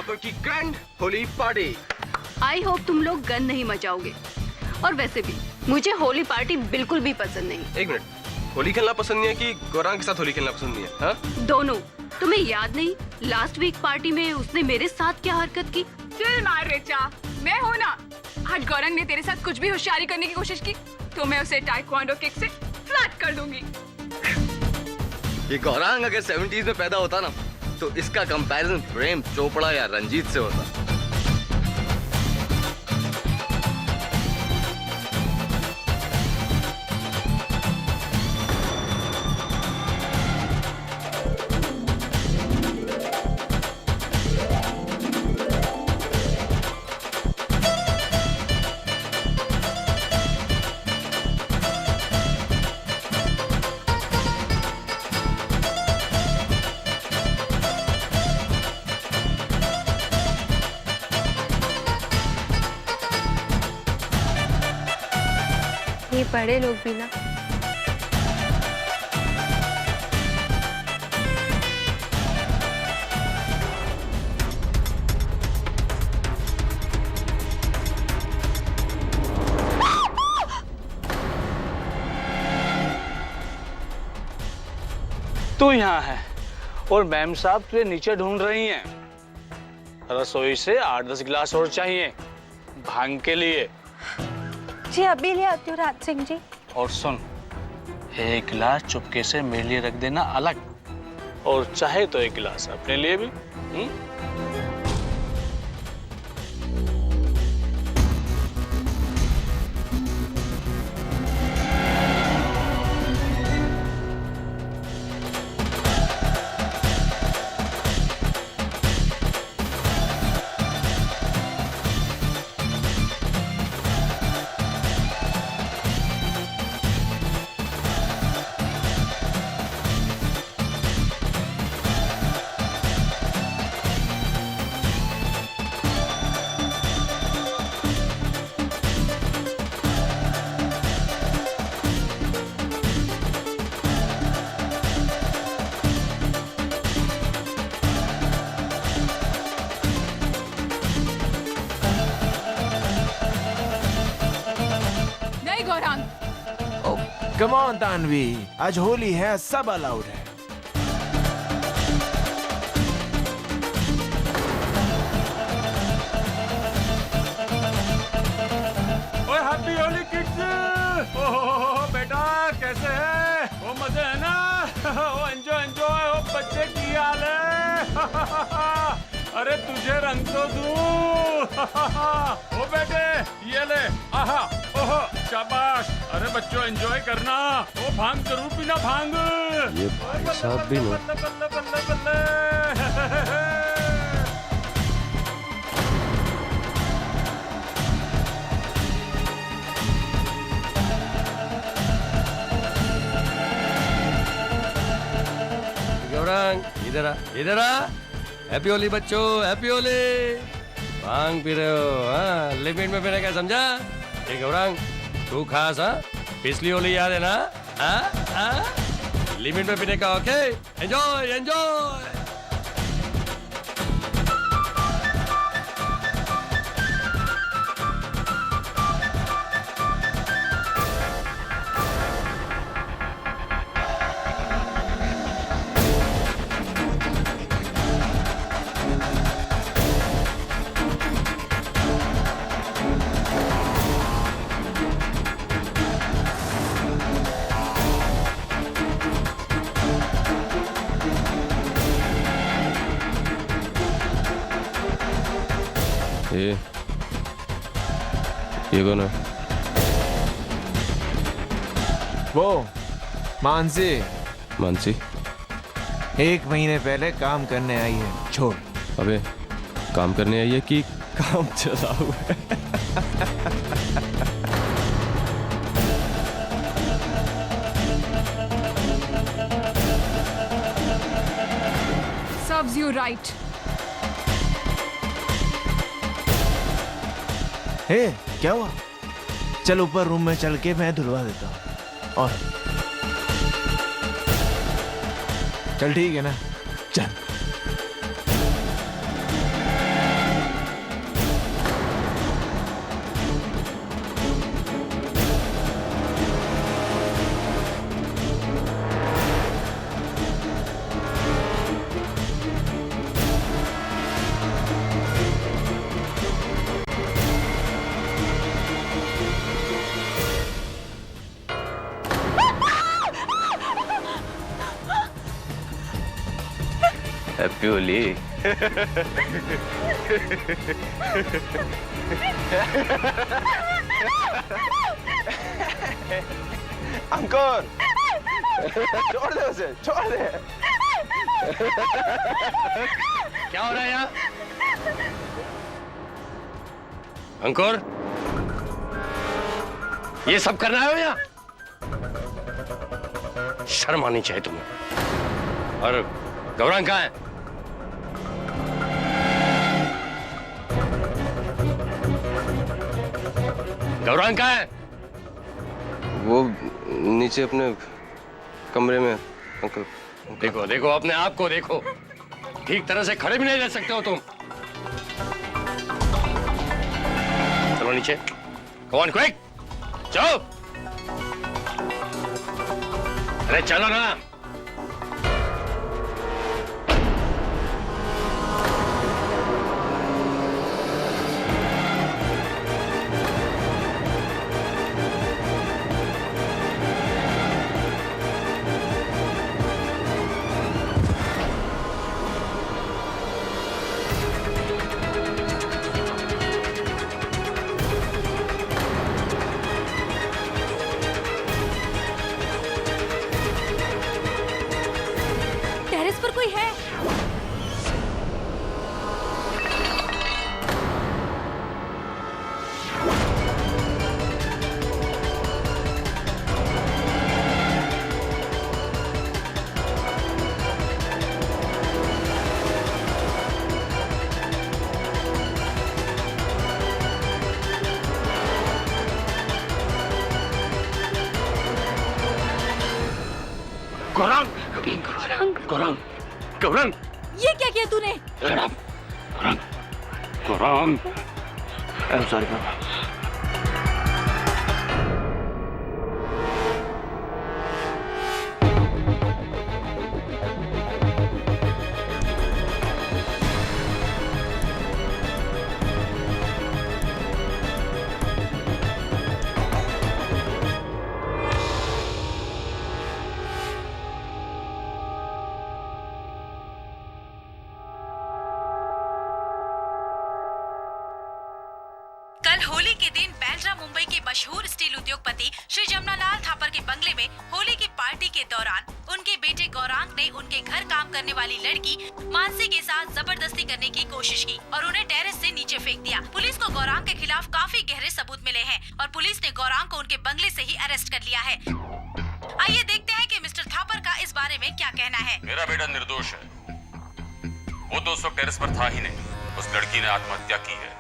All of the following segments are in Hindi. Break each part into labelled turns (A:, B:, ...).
A: पापड़ की grand Holi party.
B: I hope तुम लोग गन नहीं मचाओगे। और वैसे भी मुझे होली पार्टी बिल्कुल भी पसंद नहीं।
A: एक मिनट, होली खेलना पसंद नहीं है कि गौरांग के साथ होली खेलना पसंद नहीं है? हाँ,
B: दोनों। तुम्हें याद नहीं लास्ट वीक पार्टी में उसने मेरे साथ क्या हरकत की?
C: चिल मार रेचा, मैं हूँ ना। आज गौरंग ने तेरे साथ कुछ भी होशियारी करने की कोशिश की तो मैं उसे टाइक्वांडो किक से फ्लैट कर दूंगी।
A: ये गौरांग अगर 70s में पैदा होता ना तो इसका कंपैरिजन प्रेम चोपड़ा या रंजीत से होता।
D: ये बड़े लोग भी ना।
E: तू यहाँ है और मैम साहब तुझे नीचे ढूंढ रही हैं। रसोई से 8-10 गिलास और चाहिए भांग के लिए।
D: जी अभी ले आती हूँ राज सिंह जी।
E: और सुन, एक गिलास चुपके से मेरे लिए रख देना अलग, और चाहे तो एक गिलास अपने लिए भी।
C: नहीं गौरांग,
F: कम ऑन तानवी, आज होली है, सब अलाउड है।
G: ओए हैप्पी होली किड्स। ओहो बेटा कैसे है? वो मजे है ना? ओ एंजॉय एंजॉय। ओ बच्चे की हाल है? अरे तुझे रंग तो दूं। ओ बेटे ये ले। आहा ओहो शाबाश। अरे बच्चों एंजॉय करना। ओ भांग जरूर पीना भांग।
A: ये भाई साहब भी ना।
G: बल्ले बल्ले बल्ले बल्ले।
A: गौरांग इधर आ, इधर आ। हैप्पी होली बच्चों, हैप्पी होली। भांग पी रहे हो? हाँ, लिमिट में पीने का समझा? ये गौरांग तू खास, हाँ? पिछली होली याद है ना? लिमिट में पीने का। Okay, enjoy enjoy. ये कौन है?
F: वो मानसी
A: मानसी?
F: 1 महीने पहले काम करने आई है। छोड़।
A: अबे काम करने आई है कि काम चला हुआ है?
C: serves you right.
F: हे क्या हुआ? चल ऊपर रूम में चल के मैं धुलवा देता हूँ। और चल ठीक है ना? चल। हैप्पी होली। अंकुर, छोड़ दे उसे, छोड़ दे।
A: क्या हो रहा है यहाँ? अंकुर, ये सब करना है यहाँ? शर्म आनी चाहिए तुम्हें। और गौरांग कहाँ है? गौरांग कहाँ है?
H: वो नीचे अपने कमरे में। अंकल,
A: देखो देखो, अपने आप को देखो। ठीक तरह से खड़े भी नहीं रह सकते हो तुम। चलो नीचे। Come on, quick! चलो। अरे चलो ना।
I: टेरेस पर कोई है?
A: गौरांग, गौरांग, गौरांग,
I: ये क्या किया तूने?
A: गौरांग, गौरांग।
F: सॉरी पापा।
I: कल होली के दिन बैंड्रा मुंबई के मशहूर स्टील उद्योगपति श्री जमनालाल थापर के बंगले में होली की पार्टी के दौरान उनके बेटे गौरांग ने उनके घर काम करने वाली लड़की मानसी के साथ जबरदस्ती करने की कोशिश की और उन्हें टेरेस से नीचे फेंक दिया। पुलिस को गौरांग के खिलाफ काफी गहरे सबूत मिले हैं और पुलिस ने गौरांग को उनके बंगले से ही अरेस्ट कर लिया है। आइए देखते हैं कि मिस्टर थापर का इस बारे में क्या कहना है।
G: मेरा बेटा निर्दोष है। वो तो उस वक्त टेरेस पर था ही नहीं। उस लड़की ने आत्महत्या की है।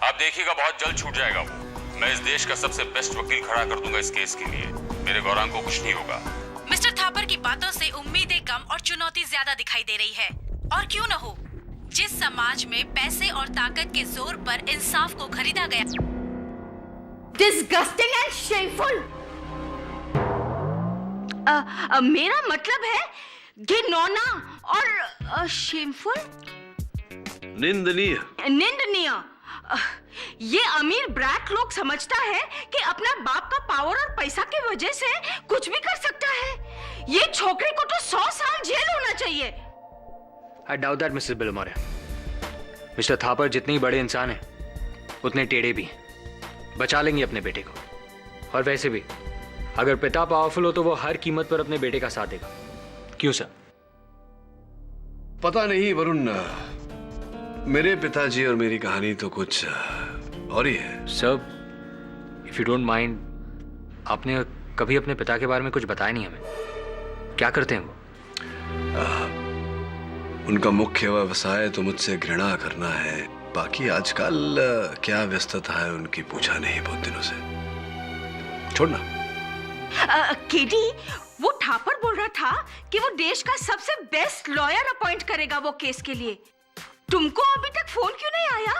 G: आप देखिएगा, बहुत जल्द छूट जाएगा वो। मैं इस देश का सबसे बेस्ट वकील खड़ा कर दूंगा इस केस के लिए। मेरे गौरांग को कुछ नहीं होगा।
I: मिस्टर थापर की बातों से उम्मीदें कम और चुनौती ज्यादा दिखाई दे रही है। और क्यों न हो, जिस समाज में पैसे और ताकत के जोर पर इंसाफ को खरीदा गया।
B: Disgusting and shameful. मेरा मतलब है घिनौना और शेमफुल,
H: निंदनीय।
B: निंदनीय। ये अमीर ब्रैक लोग समझता है कि अपना बाप का पावर और पैसा की वजह से कुछ भी कर सकता है। ये छोकरे को तो 100 साल जेल होना चाहिए।
J: I doubt that, Mrs. Bilumore. Mister Thapar जितने ही बड़े इंसान हैं, उतने टेढ़े भी हैं। बचा लेंगे अपने बेटे को। और वैसे भी अगर पिता पावरफुल हो तो वो हर कीमत पर अपने बेटे का साथ देगा। क्यों सर?
H: पता नहीं वरुण, मेरे पिताजी और मेरी कहानी तो कुछ और ही है।
J: Sir, if you don't mind, आपने कभी अपने पिता के बारे में कुछ बताया नहीं हमें। क्या करते हैं वो?
H: उनका मुख्य व्यवसाय तो मुझसे घृणा करना है। बाकी आजकल क्या व्यस्तता है उनकी पूछा नहीं बहुत दिनों से। छोड़ना।
B: केडी, वो थापर बोल रहा था कि वो देश का सबसे बेस्ट लॉयर अपॉइंट करेगा वो केस के लिए। तुमको अभी तक फोन क्यों नहीं आया?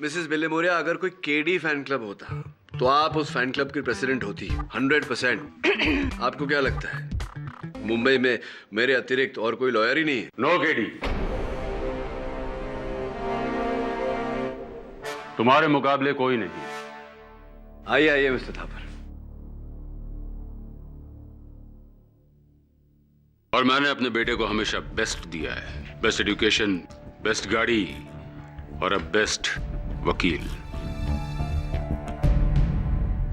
H: मिसेस बिलेमोरिया, अगर कोई केडी फैन क्लब होता तो आप उस फैन क्लब की प्रेसिडेंट होती 100%। आपको क्या लगता है मुंबई में मेरे अतिरिक्त और कोई लॉयर ही नहीं है?
G: नो केडी, तुम्हारे मुकाबले कोई नहीं।
H: आइए आइए मिस्टर थापर।
K: और मैंने अपने बेटे को हमेशा बेस्ट दिया है, बेस्ट एजुकेशन, बेस्ट गाड़ी और अब बेस्ट वकील।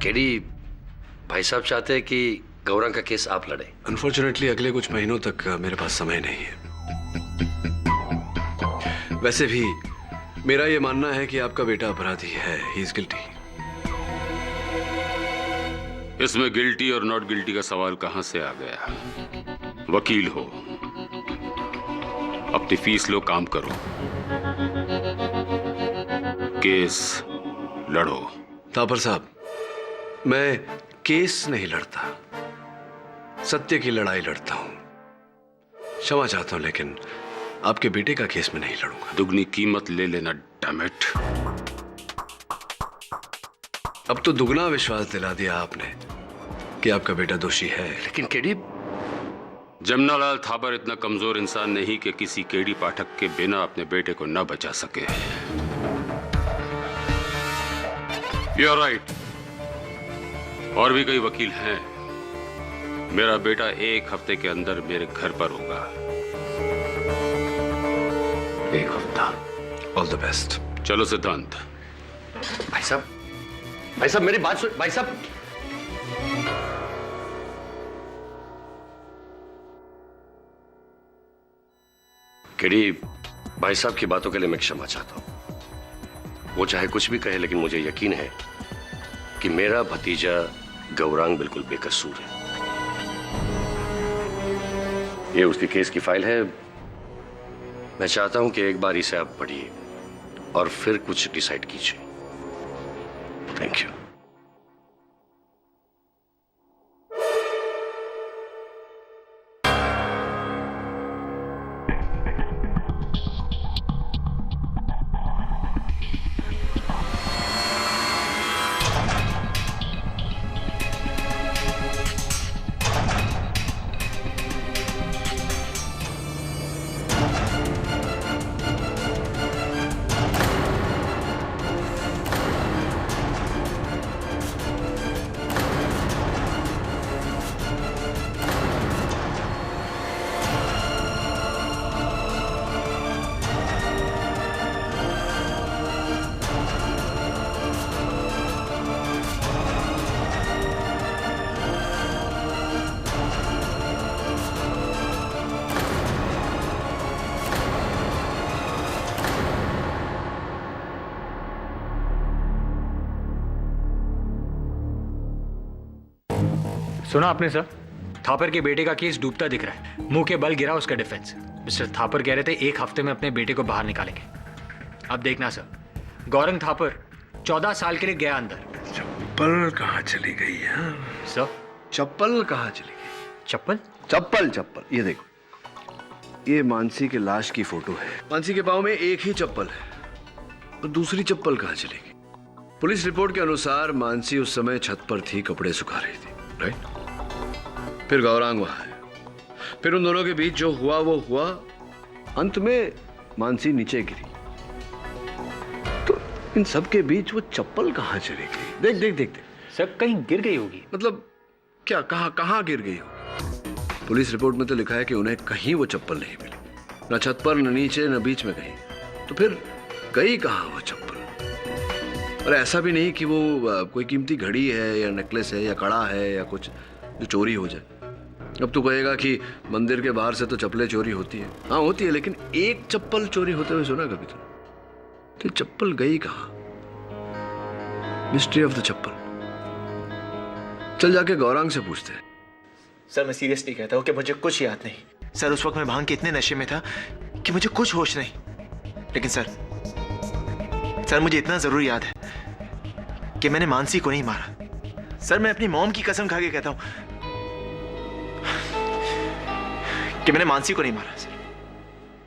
L: केडी, भाई साहब चाहते हैं कि गौरंग का केस आप लड़े।
H: अनफॉर्चुनेटली अगले कुछ महीनों तक मेरे पास समय नहीं है। वैसे भी मेरा ये मानना है कि आपका बेटा अपराधी है, ही इज गिल्टी।
K: इसमें गिल्टी और नॉट गिल्टी का सवाल कहां से आ गया? वकील हो, अपनी फीस लो, काम करो, केस लड़ो।
H: थापर साहब, मैं केस नहीं लड़ता, सत्य की लड़ाई लड़ता हूं। क्षमा चाहता हूं, लेकिन आपके बेटे का केस में नहीं लड़ूंगा।
K: दुगनी कीमत ले लेना, डैमेट।
H: अब तो दुगना विश्वास दिला दिया आपने कि आपका बेटा दोषी है।
L: लेकिन केडी,
K: जमनालाल थापर इतना कमजोर इंसान नहीं कि किसी केडी पाठक के बिना अपने बेटे को न बचा सके। यू आर राइट, और भी कई वकील हैं। मेरा बेटा 1 हफ्ते के अंदर मेरे घर पर होगा।
H: 1 हफ्ता। All the best.
K: चलो सिद्धांत।
L: भाई साहब मेरी बात सुन। भाई साहब, केडी, भाई साहब की बातों के लिए मैं क्षमा चाहता हूं। वो चाहे कुछ भी कहे, लेकिन मुझे यकीन है कि मेरा भतीजा गौरांग बिल्कुल बेकसूर है। ये उसकी केस की फाइल है। मैं चाहता हूं कि एक बार इसे आप पढ़िए और फिर कुछ डिसाइड कीजिए। Thank you.
J: सुना आपने सर? थापर के बेटे का केस डूबता दिख रहा है। मुंह के बल गिरा उसका डिफेंस। मिस्टर थापर कह रहे थे 1 हफ्ते में अपने बेटे को बाहर निकालेंगे। अब देखना सर, गौरंग थापर 14 साल के लिए गया अंदर।
H: चप्पल कहाँ चली गई है
J: सर?
H: चप्पल कहाँ चली गई?
J: चप्पल?
H: चप्पल, ये देखो, ये मानसी के लाश की फोटो है। मानसी के पाँव में एक ही चप्पल है, और दूसरी चप्पल कहाँ चलेगी? पुलिस रिपोर्ट के अनुसार मानसी उस समय छत पर थी, कपड़े सुखा रही थी, राइट? फिर गौरांग वहां है, फिर उन दोनों के बीच जो हुआ वो हुआ, अंत में मानसी नीचे गिरी। तो इन सब के बीच वो चप्पल कहाँ चली गई? देख देख देख देख,
J: सब कहीं गिर गई होगी।
H: मतलब क्या, कहाँ गिर गई होगी? पुलिस रिपोर्ट में तो लिखा है कि उन्हें कहीं वो चप्पल नहीं मिली, न छत पर, न नीचे, न बीच में कहीं। तो फिर गई कहाँ वो चप्पल? और ऐसा भी नहीं कि वो कोई कीमती घड़ी है या नेकलेस है या कड़ा है या कुछ जो चोरी हो जाए। अब तू कहेगा कि मंदिर के बाहर से तो चप्पलें चोरी होती है। हाँ होती है, लेकिन एक चप्पल चोरी होते हुए सुना कभी तो चप्पल गई कहाँ? मिस्ट्री ऑफ द चप्पल। चल जाके गौरांग से पूछते हैं।
F: सर मैं सीरियसली कहता हूँ कि मुझे कुछ याद नहीं। सर उस वक्त मैं भांग के इतने नशे में था कि मुझे कुछ होश नहीं। लेकिन सर मुझे इतना जरूर याद है कि मैंने मानसी को नहीं मारा। सर मैं अपनी मॉम की कसम खा के कहता हूँ कि मैंने मानसी को नहीं मारा। सर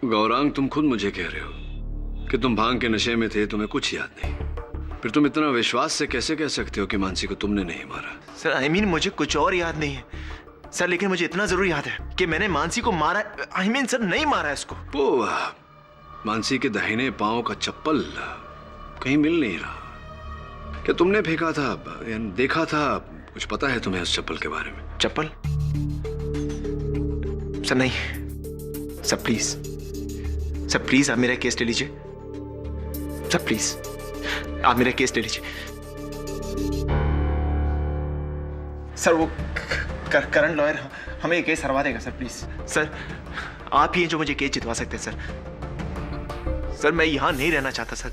H: गौरांग, तुम खुद मुझे कह रहे हो कि तुम भांग के नशे में थे, तुम्हें कुछ याद नहीं। फिर तुम इतना विश्वास से कैसे कह सकते हो कि मानसी को तुमने नहीं मारा?
F: सर आई मीन मुझे कुछ और याद नहीं है सर, लेकिन मुझे इतना जरूर याद है कि मैंने मानसी को मारा। आई मीन सर नहीं मारा इसको।
H: वो मानसी के दाहिने पांव का चप्पल कहीं मिल नहीं रहा। क्या तुमने फेंका था या देखा था? कुछ पता है तुम्हें उस चप्पल के बारे में?
F: चप्पल? सर नहीं, सर प्लीज आप मेरा केस ले लीजिए। सर प्लीज आप मेरा केस ले लीजिए। सर वो करंट लॉयर हमें ये केस हरवा देगा सर, प्लीज। सर आप ही हैं जो मुझे केस जितवा सकते हैं सर। सर मैं यहां नहीं रहना चाहता सर,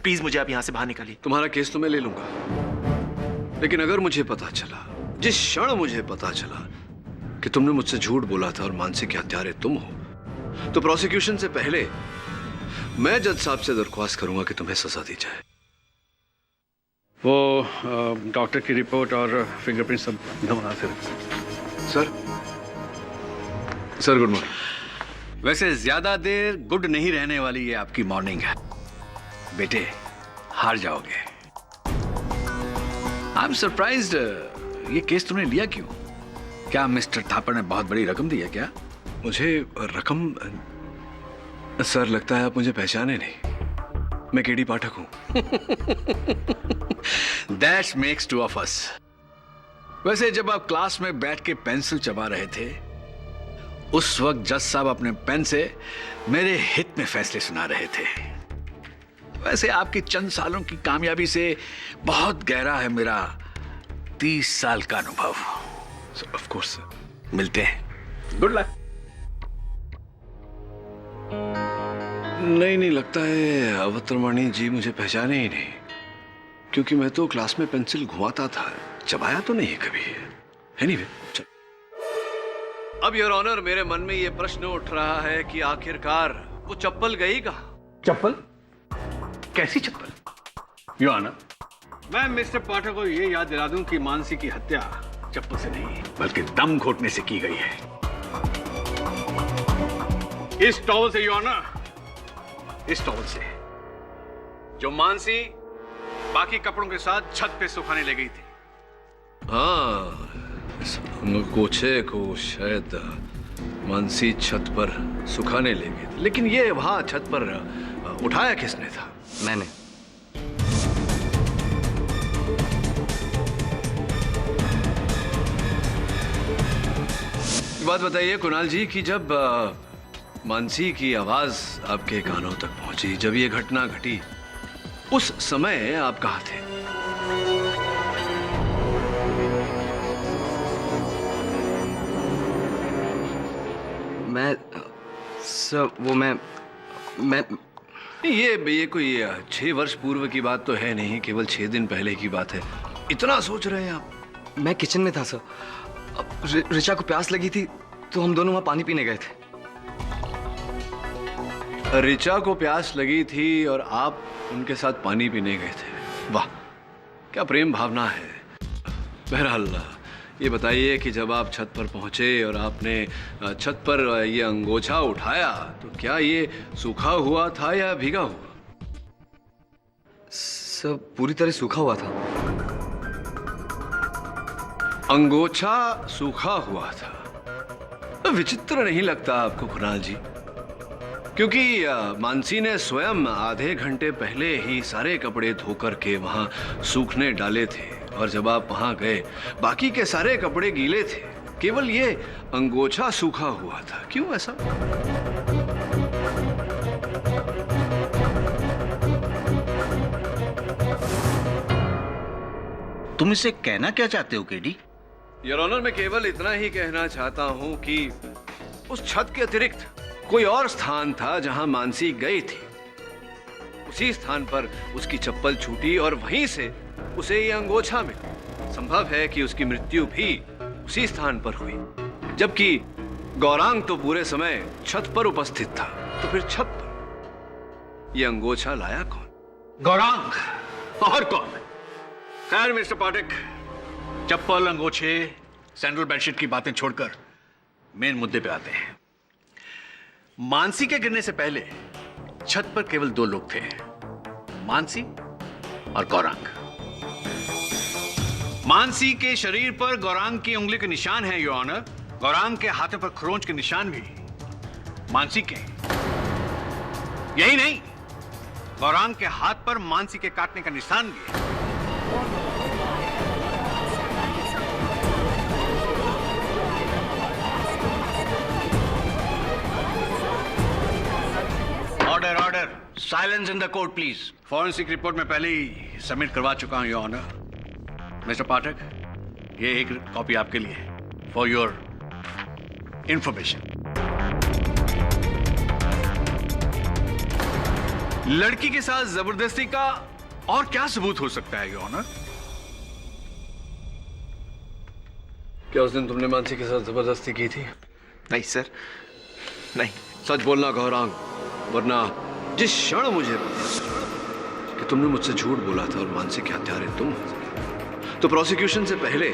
F: प्लीज मुझे आप यहां से बाहर निकालिए।
H: तुम्हारा केस तो मैं ले लूंगा, लेकिन अगर मुझे पता चला, जिस क्षण मुझे पता चला कि तुमने मुझसे झूठ बोला था और मानसी के हत्यारे तुम हो, तो प्रोसिक्यूशन से पहले मैं जज साहब से दरख्वास्त करूंगा कि तुम्हें सजा दी जाए।
E: वो डॉक्टर की रिपोर्ट और फिंगरप्रिंट सब नमूना से।
H: Sir good morning.
E: वैसे ज्यादा देर गुड नहीं रहने वाली ये आपकी मॉर्निंग है बेटे, हार जाओगे। आई एम सरप्राइज्ड, ये केस तुमने लिया क्यों? क्या मिस्टर थापर ने बहुत बड़ी रकम दी है क्या?
H: मुझे रकम? सर लगता है आप मुझे पहचाने नहीं, मैं केडी पाठक हूं।
E: That makes two of us. वैसे जब आप क्लास में बैठ के पेंसिल चबा रहे थे, उस वक्त जज साहब अपने पेन से मेरे हित में फैसले सुना रहे थे। वैसे आपकी चंद सालों की कामयाबी से बहुत गहरा है मेरा 30 साल का अनुभव।
H: ऑफ कोर्स सर,
E: मिलते हैं। Good luck.
H: नहीं लगता है अवतरवाणी जी मुझे पहचाने ही नहीं, क्योंकि मैं तो क्लास में पेंसिल घुमाता था, चबाया तो नहीं कभी। एनीवे, चल। अब योर ऑनर, मेरे मन में यह प्रश्न उठ रहा है कि आखिरकार वो चप्पल गई कहां?
E: चप्पल? कैसी चप्पल? योर ऑनर, मैं मिस्टर पाठक को यह याद दिला दूं कि मानसी की हत्या चप्पल से नहीं बल्कि दम घोटने से की गई है। इस टॉवल से, योर ऑनर, इस टॉवल से जो मानसी बाकी कपड़ों के साथ छत पे सुखाने ले गई थी।
H: हाँ, अंगोछे को शायद मानसी छत पर सुखाने ले गई, लेकिन ये वहां छत पर उठाया किसने था?
J: मैंने।
H: बात बताइए कुणाल जी कि जब मानसी की आवाज आपके कानों तक पहुंची, जब ये घटना घटी, उस समय आप कहाँ थे?
J: मैं सर, वो मैं
H: ये कोई 6 वर्ष पूर्व की बात तो है नहीं, केवल 6 दिन पहले की बात है। इतना सोच रहे हैं आप?
J: मैं किचन में था सर, ऋचा को प्यास लगी थी तो हम दोनों वहां पानी पीने गए थे।
H: ऋचा को प्यास लगी थी और आप उनके साथ पानी पीने गए थे? वाह, क्या प्रेम भावना है। बहरहाल ये बताइए कि जब आप छत पर पहुंचे और आपने छत पर ये अंगोछा उठाया, तो क्या ये सूखा हुआ था या भीगा हुआ?
J: सब पूरी तरह सूखा हुआ था।
H: अंगोछा सूखा हुआ था। विचित्र नहीं लगता आपको कुणाल जी? क्योंकि मानसी ने स्वयं आधे घंटे पहले ही सारे कपड़े धोकर के वहां सूखने डाले थे, और जब आप वहां गए बाकी के सारे कपड़े गीले थे, केवल ये अंगोछा सूखा हुआ था। क्यों ऐसा?
M: तुम इसे कहना क्या चाहते हो केडी?
H: योर ऑनर, मैं केवल इतना ही कहना चाहता हूं कि उस छत के अतिरिक्त कोई और स्थान था जहां मानसी गई थी। उसी स्थान पर उसकी चप्पल छूटी और वहीं से उसे ये अंगोछा मिला। संभव है कि उसकी मृत्यु भी उसी स्थान पर हुई, जबकि गौरांग तो पूरे समय छत पर उपस्थित था। तो फिर छत पर ये अंगोछा लाया कौन?
E: गौरांग और कौन? खैर मिस्टर पाठक, चप्पल, अंगोछे, सैंडल, बेडशीट की बातें छोड़कर मेन मुद्दे पे आते हैं। मानसी के गिरने से पहले छत पर केवल 2 लोग थे, मानसी और गौरांग। मानसी के शरीर पर गौरांग की उंगली के निशान हैं, योर ऑनर। गौरांग के हाथों पर खरोंच के निशान भी मानसी के। यही नहीं, गौरांग के हाथ पर मानसी के काटने का निशान भी है। Order order, silence in the court please. Forensic report में पहले ही सबमिट करवा चुका हूं योर ऑनर। मिस्टर पाठक, ये एक कॉपी आपके लिए फॉर योर इंफॉर्मेशन। लड़की के साथ जबरदस्ती का और क्या सबूत हो सकता है योर ऑनर?
H: क्या उस दिन तुमने मानसी के साथ जबरदस्ती की थी?
F: नहीं सर, नहीं।
H: सच बोलना गौरांग, वरना जिस क्षण मुझे कि तुमने मुझसे झूठ बोला था और मानसी के हत्यारे तुम, तो प्रोसिक्यूशन से पहले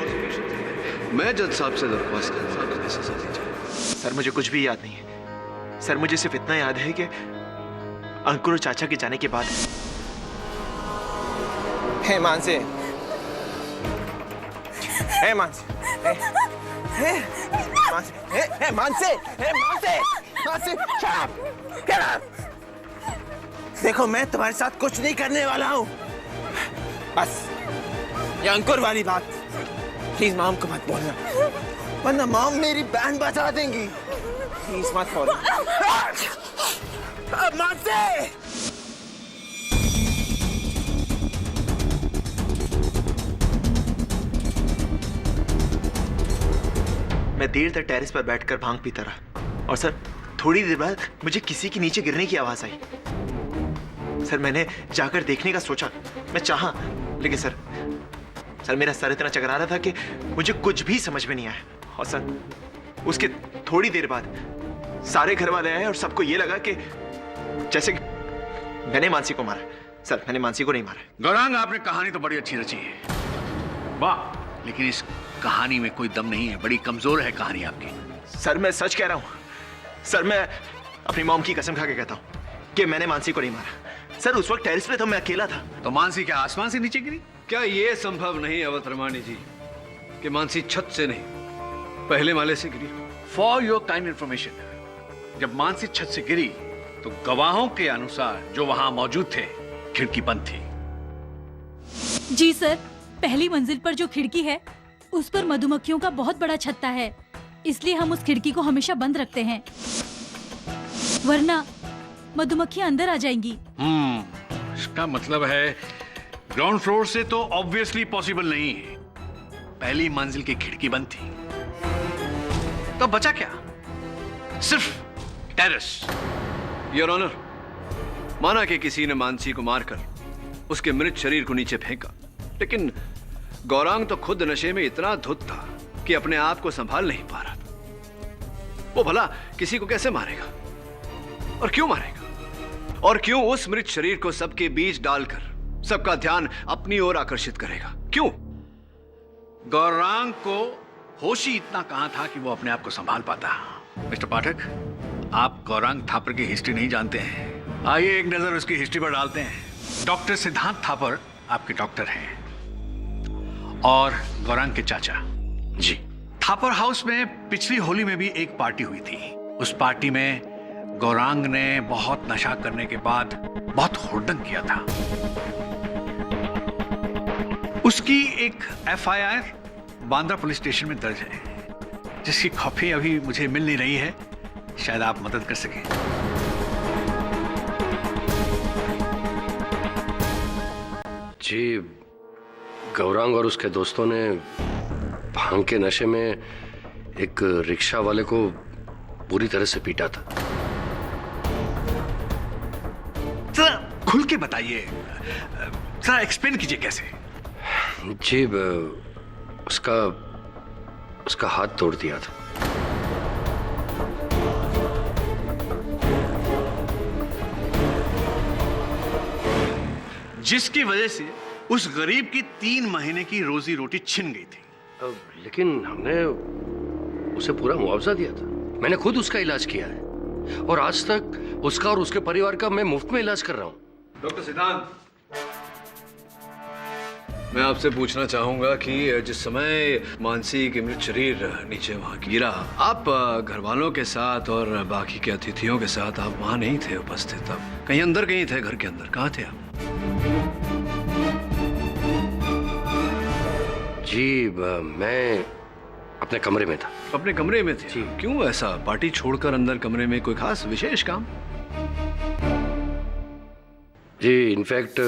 H: मैं जज साहब से दरख्वास्त करूंगा कि सजा दी जाए।
F: सर मुझे कुछ भी याद नहीं है। सर मुझे सिर्फ इतना याद है कि अंकुर और चाचा के जाने के बाद हे मानसी, हे मानसी, हे मानसी, हे मानसी, हे मानसी, मानसी, get up! देखो मैं तुम्हारे साथ कुछ नहीं करने वाला हूँ। बस ये अंकुर वाली बात प्लीज मॉम को मत बोलना, वरना मॉम मेरी बैंड बजा देंगी। प्लीज मत बोलना। मानसी! मैं देर तक टेरेस पर बैठकर भांग पीता रहा और सर थोड़ी देर बाद मुझे किसी के नीचे गिरने की आवाज आई। सर मैंने जाकर देखने का सोचा, मैं चाहा, लेकिन सर मेरा सर इतना चकरा रहा था कि मुझे कुछ भी समझ में नहीं आया। और सर उसके थोड़ी देर बाद सारे घर वाले आए और सबको ये लगा कि जैसे कि मैंने मानसी को मारा। सर मैंने मानसी को नहीं मारा।
E: गौरांग, आपने कहानी तो बड़ी अच्छी रची है, वाह, लेकिन इस कहानी में कोई दम नहीं है, बड़ी कमजोर है कहानी आपकी।
F: सर मैं सच कह रहा हूं। सर मैं अपनी मॉम की कसम खा के कहता हूं कि मैंने मानसी को नहीं मारा। सर उस वक्त टेरेस पे तो मैं अकेला था।
E: तो मानसी क्या आसमान से नीचे गिरी?
H: क्या यह संभव नहीं अवतरमानी जी कि मानसी छत से नहीं पहले माले से गिरी?
E: फॉर योर काइंड इंफॉर्मेशन, जब मानसी छत से गिरी तो गवाहों के अनुसार जो वहां मौजूद थे, खिड़की बंद थी।
N: जी सर, पहली मंजिल पर जो खिड़की है उस पर मधुमक्खियों का बहुत बड़ा छत्ता है, इसलिए हम उस खिड़की को हमेशा बंद रखते हैं, वरना मधुमक्खियां अंदर आ जाएंगी।
E: इसका मतलब है ग्राउंड फ्लोर से तो ऑब्वियसली पॉसिबल नहीं है, पहली मंजिल की खिड़की बंद थी, तो बचा क्या? सिर्फ टेरेस।
H: योर ऑनर, माना कि किसी ने मानसी को मारकर उसके मृत शरीर को नीचे फेंका, लेकिन गौरांग तो खुद नशे में इतना धुत था कि अपने आप को संभाल नहीं पा रहा था। वो भला किसी को कैसे मारेगा और क्यों मारेगा? और क्यों उस मृत शरीर को सबके बीच डालकर सबका ध्यान अपनी ओर आकर्षित करेगा? क्यों?
E: गौरांग को होश ही इतना कहां था कि वो अपने आप को संभाल पाता। मिस्टर पाठक, आप गौरांग थापर की हिस्ट्री नहीं जानते हैं, आइए एक नजर उसकी हिस्ट्री पर डालते हैं। डॉक्टर सिद्धांत थापर आपके डॉक्टर हैं और गौरांग के चाचा।
L: जी।
E: थापर हाउस में पिछली होली में भी एक पार्टी हुई थी। उस पार्टी में गौरांग ने बहुत नशा करने के बाद बहुत हुड़दंग किया था। उसकी एक एफआईआर बांद्रा पुलिस स्टेशन में दर्ज है, जिसकी कॉपी अभी मुझे मिल नहीं रही है, शायद आप मदद कर सकें।
L: जी, गौरांग और उसके दोस्तों ने भांग के नशे में एक रिक्शा वाले को पूरी तरह से पीटा था।
E: जरा खुल के बताइए, जरा एक्सप्लेन कीजिए कैसे।
L: जी, उसका हाथ तोड़ दिया था।
E: जिसकी वजह से उस गरीब की 3 महीने की रोजी रोटी छिन गई थी।
L: लेकिन हमने उसे पूरा मुआवजा दिया था। मैंने खुद उसका इलाज किया है और आज तक उसका और उसके परिवार का मैं मुफ्त में इलाज कर रहा हूं।
H: डॉक्टर सिद्धांत, मैं आपसे पूछना चाहूंगा कि जिस समय मानसी के मृत शरीर नीचे वहां गिरा, आप घर वालों के साथ और बाकी के अतिथियों के साथ आप वहां नहीं थे उपस्थित? आप कहीं अंदर कहीं थे, घर के अंदर कहाँ थे आप?
L: जी, मैं अपने कमरे में था।
H: अपने कमरे में थे? क्यों ऐसा? पार्टी छोड़कर अंदर कमरे में कोई खास विशेष काम?
L: जी इनफैक्ट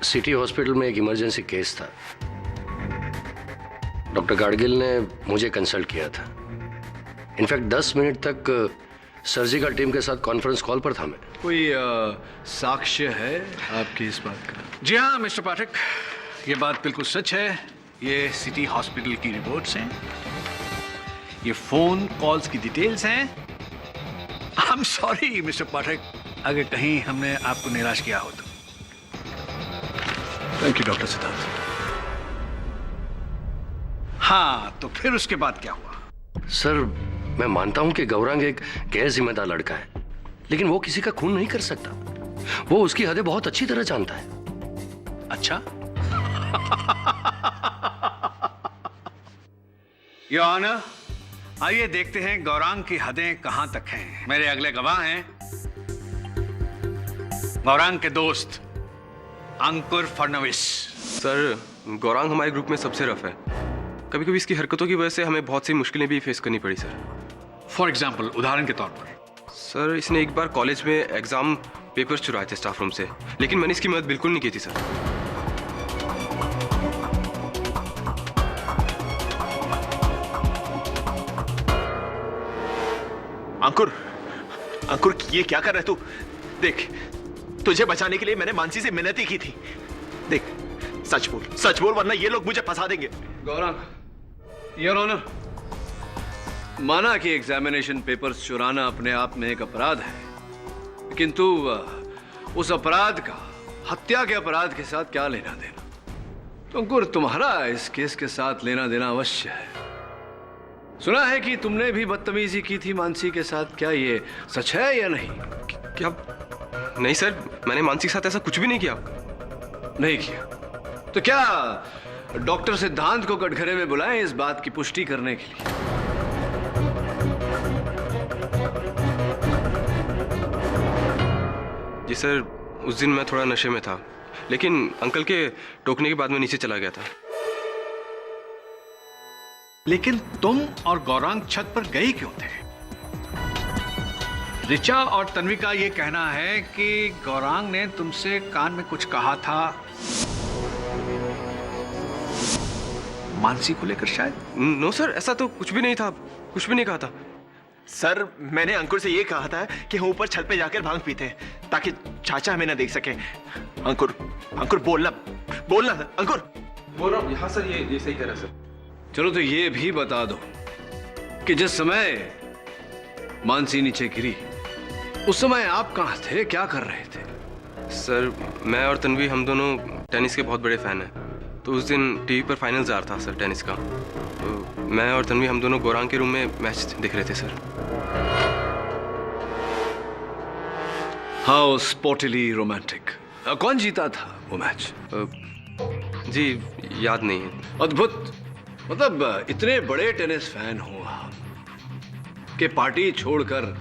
L: सिटी हॉस्पिटल में एक इमरजेंसी केस था। डॉक्टर गाडगिल ने मुझे कंसल्ट किया था। इनफैक्ट 10 मिनट तक सर्जिकल टीम के साथ कॉन्फ्रेंस कॉल पर था मैं।
E: कोई साक्ष्य है आपकी इस बात का? जी हाँ मिस्टर पाठक, ये बात बिल्कुल सच है। ये सिटी हॉस्पिटल की रिपोर्ट्स हैं, ये फोन कॉल्स की डिटेल्स हैं। आई एम सॉरी मिस्टर पाठक, अगर कहीं हमने आपको निराश किया हो तो। Thank you doctor Siddharth. हाँ, तो फिर उसके बाद क्या हुआ?
L: सर मैं मानता हूं कि गौरांग एक गैर जिम्मेदार लड़का है, लेकिन वो किसी का खून नहीं कर सकता। वो उसकी हदें बहुत अच्छी तरह जानता है।
E: अच्छा योर ऑनर, आइए देखते हैं गौरांग की हदें कहां तक हैं। मेरे अगले गवाह हैं गौरांग के दोस्त अंकुर फडणवीस।
O: सर गौरांग हमारे ग्रुप में सबसे रफ है। कभी कभी इसकी हरकतों की वजह से हमें बहुत सी मुश्किलें भी फेस करनी पड़ी सर।
E: फॉर एग्जाम्पल, उदाहरण के तौर पर?
O: सर इसने एक बार कॉलेज में एग्जाम पेपर्स चुराए थे स्टाफ रूम से, लेकिन मैंने इसकी मदद बिल्कुल नहीं की थी सर।
F: अंकुर, अंकुर ये क्या कर रहे तू? देख, तुझे बचाने के लिए मैंने मानसी से मिन्नत ही की थी। देख, सच बोल वरना ये लोग मुझे फंसा देंगे।
H: गौरांग, योर ऑनर, माना कि एग्जामिनेशन पेपर्स चुराना अपने आप में एक अपराध है, किंतु उस अपराध का हत्या के अपराध के साथ क्या लेना देना? तो अंकुर, तुम्हारा इस केस के साथ लेना देना अवश्य है। सुना है कि तुमने भी बदतमीजी की थी मानसी के साथ, क्या ये सच है या नहीं?
O: क्या? नहीं सर, मैंने मानसी के साथ ऐसा कुछ भी नहीं किया।
H: नहीं किया? तो क्या डॉक्टर सिद्धांत को कटघरे में बुलाएं इस बात की पुष्टि करने के लिए?
O: जी सर, उस दिन मैं थोड़ा नशे में था, लेकिन अंकल के टोकने के बाद मैं नीचे चला गया था।
E: लेकिन तुम और गौरांग छत पर गए क्यों थे? ऋचा और तन्वी का यह कहना है कि गौरांग ने तुमसे कान में कुछ कहा था, मानसी को लेकर शायद।
O: नो सर, ऐसा तो कुछ भी नहीं था, कुछ भी नहीं कहा था।
F: सर मैंने अंकुर से ये कहा था कि हम ऊपर छत पे जाकर भांग पीते हैं ताकि चाचा हमें ना देख सके। अंकुर बोलना अंकुर।
O: बोल रहा हूँ। हाँ सर, ये सही कह रहा है सर।
H: चलो तो ये भी बता दो कि जिस समय मानसी नीचे गिरी उस समय आप कहाँ थे, क्या कर रहे थे?
O: सर मैं और तन्वी हम दोनों टेनिस के बहुत बड़े फैन हैं, तो उस दिन टीवी पर फाइनल्स आ रहा था सर टेनिस का। तो मैं और तन्वी हम दोनों गौरांग के रूम में मैच देख रहे थे सर।
H: How स्पोर्टिली romantic. कौन जीता था वो मैच?
O: जी याद नहीं है।
H: अद्भुत। मतलब इतने बड़े टेनिस फैन हो आप कि पार्टी छोड़कर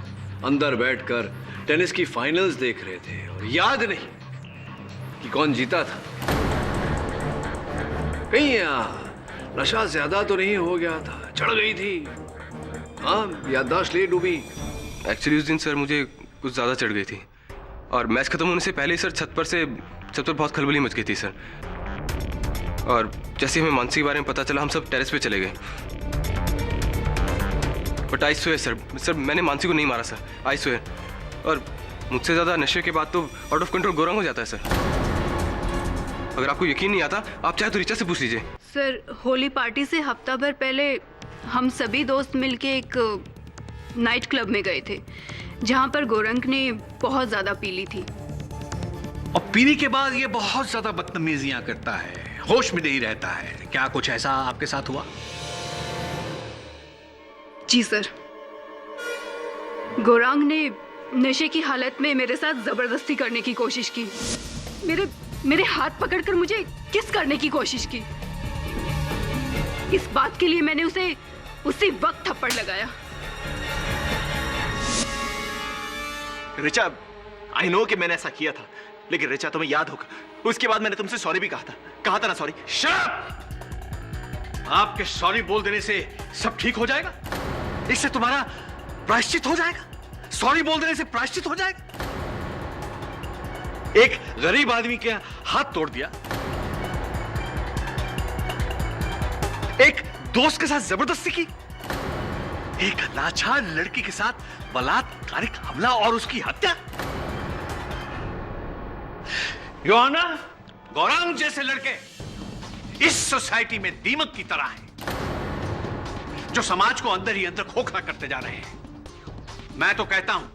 H: अंदर बैठकर टेनिस की फाइनल्स देख रहे थे और याद नहीं कि कौन जीता था? कहीं नशा ज्यादा तो नहीं हो गया था, चढ़ गई थी? हाँ, याददाश्त ले डूबी।
O: एक्चुअली उस दिन सर मुझे कुछ ज़्यादा चढ़ गई थी और मैच खत्म होने से पहले ही सर छत पर बहुत खलबली मच गई थी सर। और जैसे हमें मानसी के बारे में पता चला हम सब टेरेस पे चले गए। बट आई स्वेयर सर मैंने मानसी को नहीं मारा सर, आई स्वेयर। और मुझसे ज़्यादा नशे के बाद तो आउट ऑफ कंट्रोल गौरांग हो जाता है सर। अगर आपको यकीन नहीं आता आप चाहे तो ऋचा से पूछ लीजिए।
P: सर होली पार्टी से हफ्ता भर पहले हम सभी दोस्त मिलके एक नाइट क्लब में गए थे जहां पर गौरांग ने बहुत ज्यादा पी ली थी।
E: और पीने के बाद ये बहुत ज्यादा बदतमीजियां करता है, होश में नहीं रहता है। क्या कुछ ऐसा आपके साथ हुआ?
P: जी सर, गौरांग ने नशे की हालत में मेरे साथ जबरदस्ती करने की कोशिश की। मेरे हाथ पकड़कर मुझे किस करने की कोशिश की। इस बात के लिए मैंने उसे उसी वक्त थप्पड़ लगाया।
F: ऋचा, आई नो कि मैंने ऐसा किया था, लेकिन ऋचा तुम्हें याद होगा उसके बाद मैंने तुमसे सॉरी भी कहा था ना सॉरी।
E: शट! आपके सॉरी बोल देने से सब ठीक हो जाएगा? इससे तुम्हारा प्रायश्चित हो जाएगा? सॉरी बोल देने से प्रायश्चित हो जाएगा? एक गरीब आदमी के हाथ तोड़ दिया, एक दोस्त के साथ जबरदस्ती की, एक लाचार लड़की के साथ बलात्कारिक हमला और उसकी हत्या। योर ऑनर, गौरांग जैसे लड़के इस सोसाइटी में दीमक की तरह हैं, जो समाज को अंदर ही अंदर खोखला करते जा रहे हैं। मैं तो कहता हूं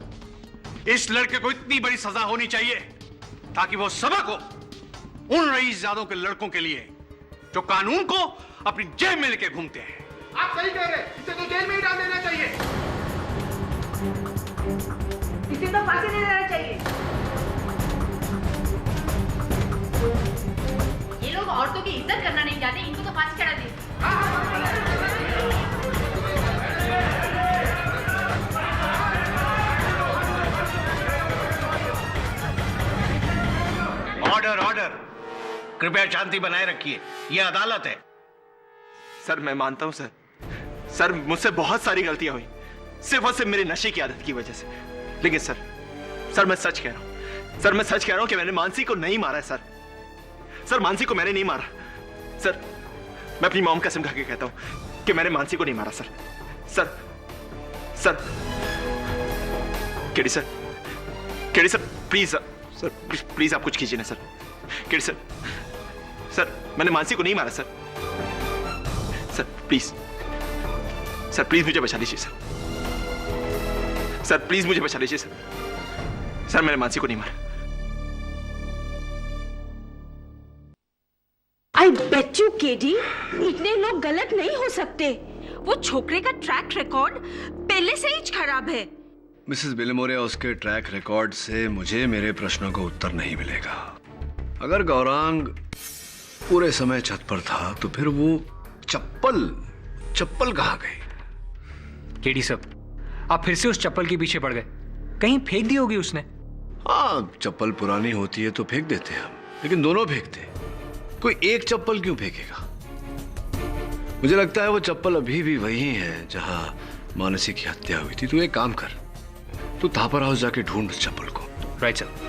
E: इस लड़के को इतनी बड़ी सजा होनी चाहिए ताकि वो सबक हो उन रईसजादों के लड़कों के लिए जो कानून को अपनी जेब में लेके घूमते हैं।
F: आप सही कह रहे हैं, इसे तो जेल में ही डाल देना चाहिए।
B: इसे तो फांसी दे देना चाहिए।
I: ये लोग औरतों की इज्जत करना नहीं चाहते, इनको तो फांसी चढ़ा दी।
M: ऑर्डर ऑर्डर, कृपया शांति बनाए रखिए, यह अदालत है।
F: सर मैं मानता हूं सर, मुझसे बहुत सारी गलतियां हुई, सिर्फ और सिर्फ मेरे नशे की आदत की वजह से। लेकिन सर मैं सच कह रहा हूं, सर मैं सच कह रहा हूं कि मैंने मानसी को नहीं मारा है सर मानसी को मैंने नहीं मारा सर। मैं अपनी मॉम कसम खा के कहता हूं कि मैंने मानसी को नहीं मारा sir. KD sir please sir, please आप कुछ कीजिए ना सर। केडी सर मैंने मानसी को नहीं मारा सर प्लीज मुझे बचा लीजिए सर प्लीज मुझे बचा लीजिए सर मैंने मानसी को नहीं मारा।
B: आई बेट यू केडी, इतने लोग गलत नहीं हो सकते। वो छोकरे का ट्रैक रिकॉर्ड पहले से ही खराब है।
H: मिसेस बिलेमोरिया, उसके ट्रैक रिकॉर्ड से मुझे मेरे प्रश्नों का उत्तर नहीं मिलेगा। अगर गौरांग पूरे समय छत पर था तो फिर वो चप्पल कहाँ गई?
J: केडी साहब, आप फिर से उस चप्पल के पीछे पड़ गए। कहीं फेंक दी होगी उसने।
H: हाँ, चप्पल पुरानी होती है तो फेंक देते हम, लेकिन दोनों फेंकते। कोई एक चप्पल क्यों फेंकेगा? मुझे लगता है वो चप्पल अभी भी वही है जहां मानसी की हत्या हुई थी। तू एक काम कर, तू थापर हाउस जाके ढूंढ उस चप्पल को।
J: Right sir.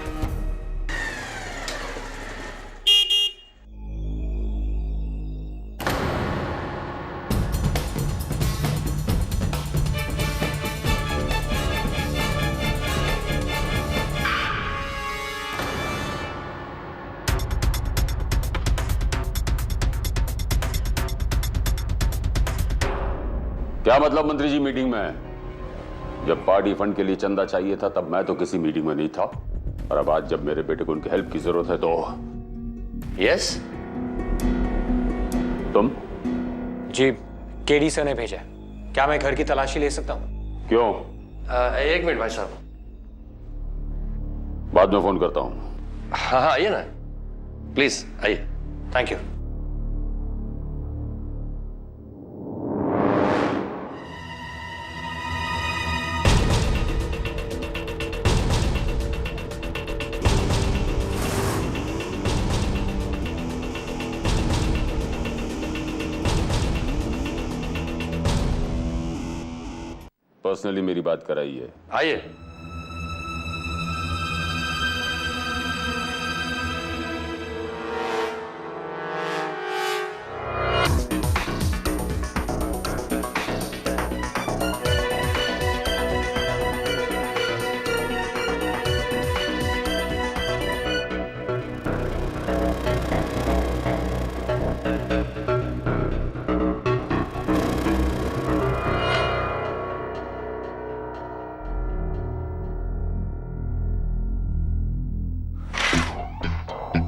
K: क्या मतलब मंत्री जी? मीटिंग में जब पार्टी फंड के लिए चंदा चाहिए था तब मैं तो किसी मीटिंग में नहीं था, और अब आज जब मेरे बेटे को उनकी हेल्प की जरूरत है तो यस तुम?
J: जी, केडी सर ने भेजा है। क्या मैं घर की तलाशी ले सकता हूँ?
K: क्यों?
L: एक मिनट भाई साहब,
K: बाद में फोन करता हूँ।
L: हाँ आइए ना, प्लीज आइए।
J: Thank you.
K: पर्सनली मेरी बात कराइए।
L: आइए।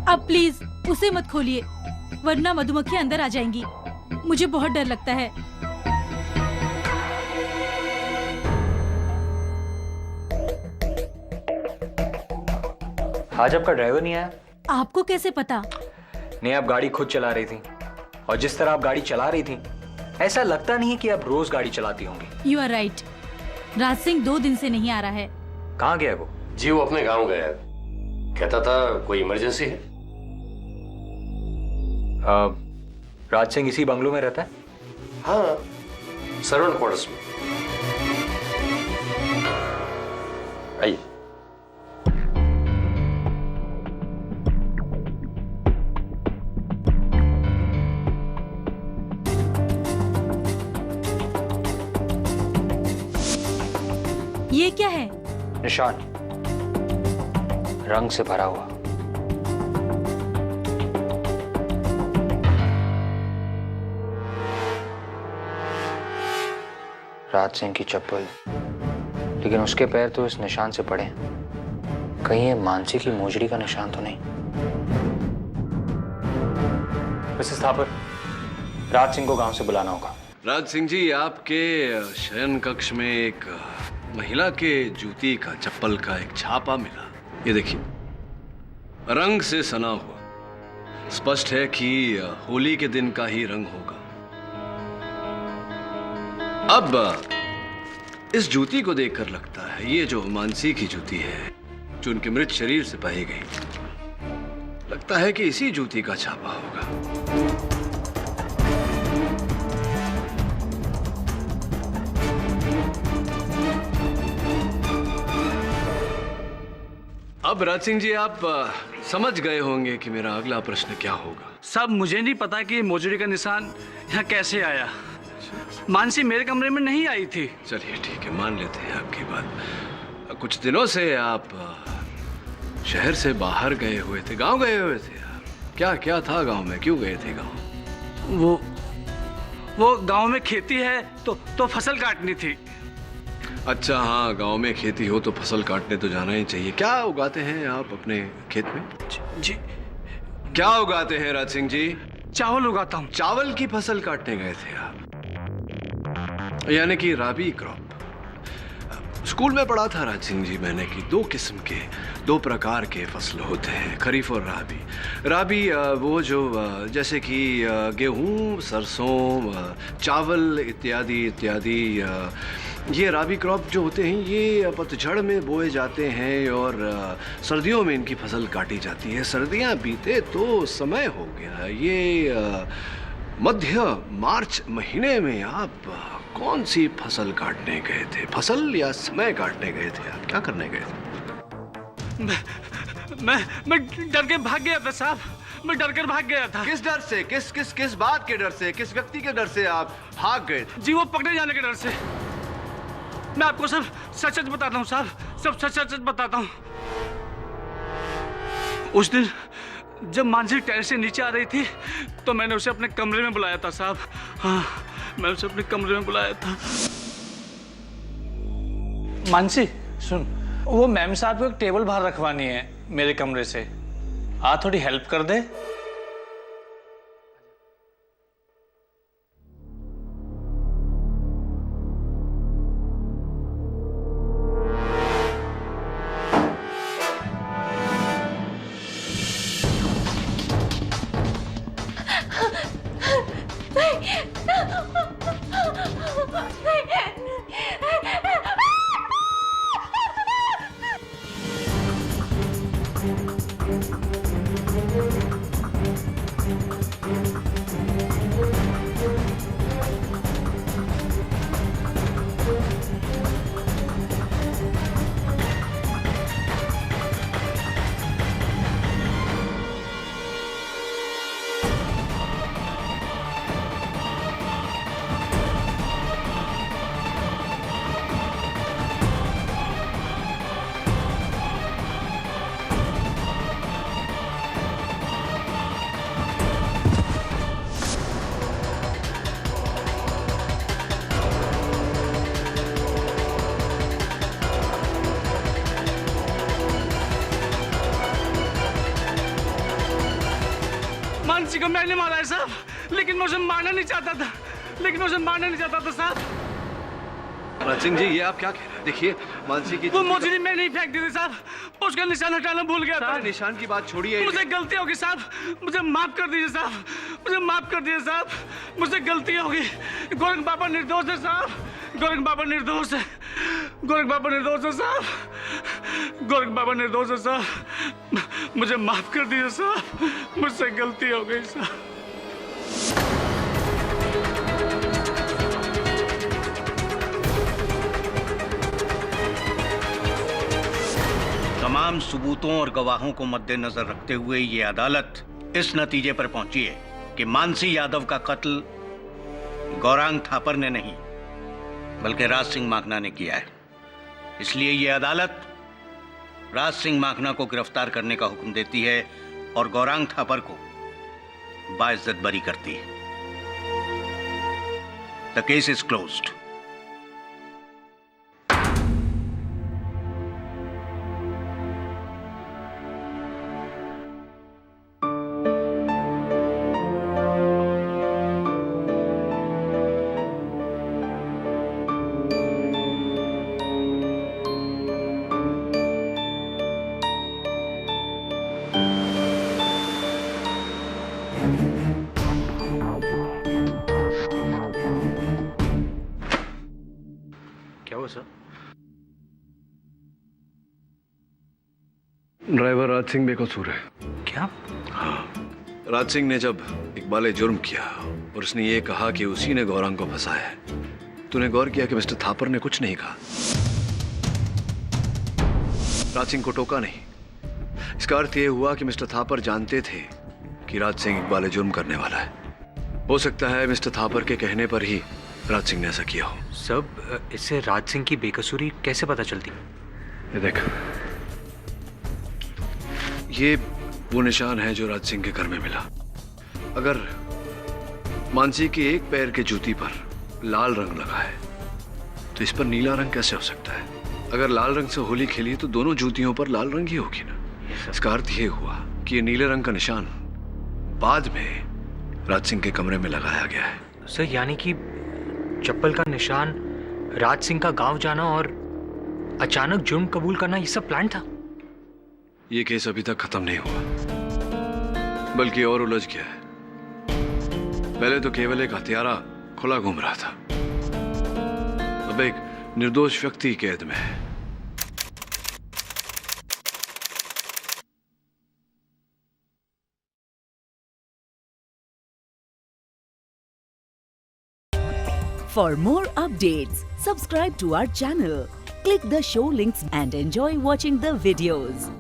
N: अब प्लीज उसे मत खोलिए, वरना मधुमक्खियां अंदर आ जाएंगी। मुझे बहुत डर लगता है।
J: आज आपका ड्राइवर नहीं आया?
N: आपको कैसे पता?
J: नहीं, आप गाड़ी खुद चला रही थी, और जिस तरह आप गाड़ी चला रही थी ऐसा लगता नहीं है कि आप रोज गाड़ी चलाती होंगी।
N: You are right. Raj Singh 2 दिन से नहीं आ रहा है।
J: कहाँ गया वो?
L: जी वो अपने गांव गया है, कहता था कोई इमरजेंसी है।
J: राज सिंह इसी बंगलो में रहता है?
L: हाँ, सर्वेंट क्वार्टर्स में। आइए।
J: निशान रंग से भरा हुआ। राज सिंह की चप्पल, लेकिन उसके पैर तो इस निशान से पड़े। कहीं ये मानसी की मोजड़ी का निशान तो नहीं? मिसेस थापर, राज सिंह को गांव से बुलाना होगा।
H: राज सिंह जी, आपके शयन कक्ष में एक महिला के जूती का, चप्पल का एक छापा मिला। ये देखिए, रंग से सना हुआ। स्पष्ट है कि होली के दिन का ही रंग होगा। अब इस जूती को देखकर लगता है ये जो मानसी की जूती है, जो उनके मृत शरीर से पाई गई, लगता है कि इसी जूती का छापा होगा। अब राज सिंह जी, आप समझ गए होंगे कि मेरा अगला प्रश्न क्या होगा।
E: साहब, मुझे नहीं पता कि मोजड़ी का निशान यहाँ कैसे आया। मानसी मेरे कमरे में नहीं आई थी।
H: चलिए ठीक है, मान लेते हैं आपकी बात। कुछ दिनों से आप शहर से बाहर गए हुए थे, गांव गए हुए थे। क्या क्या था गांव में, क्यों गए थे गांव?
E: वो गांव में खेती है तो फसल काटनी थी।
H: अच्छा, हाँ, गांव में खेती हो तो फसल काटने तो जाना ही चाहिए। क्या उगाते हैं आप अपने खेत में?
E: जी।
H: क्या उगाते हैं राज सिंह जी?
E: चावल उगाता हूँ।
H: चावल की फसल काटने गए थे आप, यानी कि राबी क्रॉप। स्कूल में पढ़ा था राज सिंह जी मैंने कि दो प्रकार के फसल होते हैं, खरीफ और राबी। राबी वो जो जैसे कि गेहूं, सरसों, चावल इत्यादि इत्यादि। ये राबी क्रॉप जो होते हैं ये पतझड़ में बोए जाते हैं और सर्दियों में इनकी फसल काटी जाती है। सर्दियां बीते तो समय हो गया। ये मध्य मार्च महीने में आप कौन सी फसल काटने गए थे? फसल या समय काटने गए थे? आप क्या करने गए थे?
E: मैं डर के भाग गया था साहब। मैं डर कर भाग गया था।
H: किस डर से? किस बात के डर से? किस व्यक्ति के डर से आप भाग गए थे?
E: जी, वो पकड़े जाने के डर से। मैं आपको सब सच सच बताता हूँ साहब, सब सच सच बताता हूँ। उस दिन जब मानसी टेरेस से नीचे आ रही थी तो मैंने उसे अपने कमरे में बुलाया था साहब। हाँ, मैं उसे अपने कमरे में बुलाया था।
Q: मानसी सुन, वो मैम साहब को एक टेबल बाहर रखवानी है मेरे कमरे से। आ थोड़ी हेल्प कर दे।
E: मानसी को मैंने मारा है साहब, लेकिन मैं उसे मारना नहीं चाहता था साहब।
H: राज सिंह जी, ये आप क्या कह रहे हैं? देखिए, मानसी की
E: वो मोजड़ी मैं नहीं फेंक दी थी साहब, उसका निशान हटाना भूल गया था।
H: निशान की बात छोड़िए।
E: मुझे गलती होगी साहब, मुझे माफ कर दीजिए साहब, मुझे माफ कर दीजिए साहब, मुझसे गलती होगी। गोरख बाबा निर्दोष है साहब, गोरख बाबा निर्दोष है, गोरख बाबा निर्दोष है साहब, गोरख बाबा निर्दोष है साहब, मुझे माफ कर दीजिए साहब, मुझसे गलती हो गई साहब।
M: तमाम सबूतों और गवाहों को मद्देनजर रखते हुए ये अदालत इस नतीजे पर पहुंची है कि मानसी यादव का कत्ल गौरांग थापर ने नहीं बल्कि राज सिंह माखना ने किया है। इसलिए ये अदालत राज सिंह माखना को गिरफ्तार करने का हुक्म देती है और गौरांग थापर को बाइज्जत बरी करती है। The case is closed.
H: Driver Raj Singh बेकसूर है।
J: क्या?
H: हाँ, राज सिंह ने जब इकबाल जुर्म किया और उसने ये कहा कि उसी ने गौरांग को फंसाया है, तूने गौर किया कि मिस्टर थापर ने कुछ नहीं कहा, राज सिंह को टोका नहीं। इसका अर्थ ये हुआ कि मिस्टर थापर जानते थे कि राज सिंह इकबाल जुर्म करने वाला है। हो सकता है मिस्टर थापर के कहने पर ही राज सिंह ने ऐसा किया हो।
J: सब इससे राज सिंह की बेकसूरी कैसे पता चलती?
H: ये देख, ये वो निशान है जो राज सिंह के घर में मिला। अगर मानसी के एक पैर के जूती पर लाल रंग लगा है तो इस पर नीला रंग कैसे हो सकता है? अगर लाल रंग से होली खेली तो दोनों जूतियों पर लाल रंग ही होगी ना। इसका अर्थ ये हुआ कि ये नीले रंग का निशान बाद में राज सिंह के कमरे में लगाया गया है।
J: सर, यानी कि चप्पल का निशान, राज सिंह का गांव जाना और अचानक जुर्म कबूल करना, ये सब प्लान था।
H: ये केस अभी तक खत्म नहीं हुआ, बल्कि और उलझ गया है। पहले तो केवल एक हत्यारा खुला घूम रहा था, अब एक निर्दोष व्यक्ति कैद में है।
R: For more updates, subscribe to our channel, click the show links and enjoy watching the videos.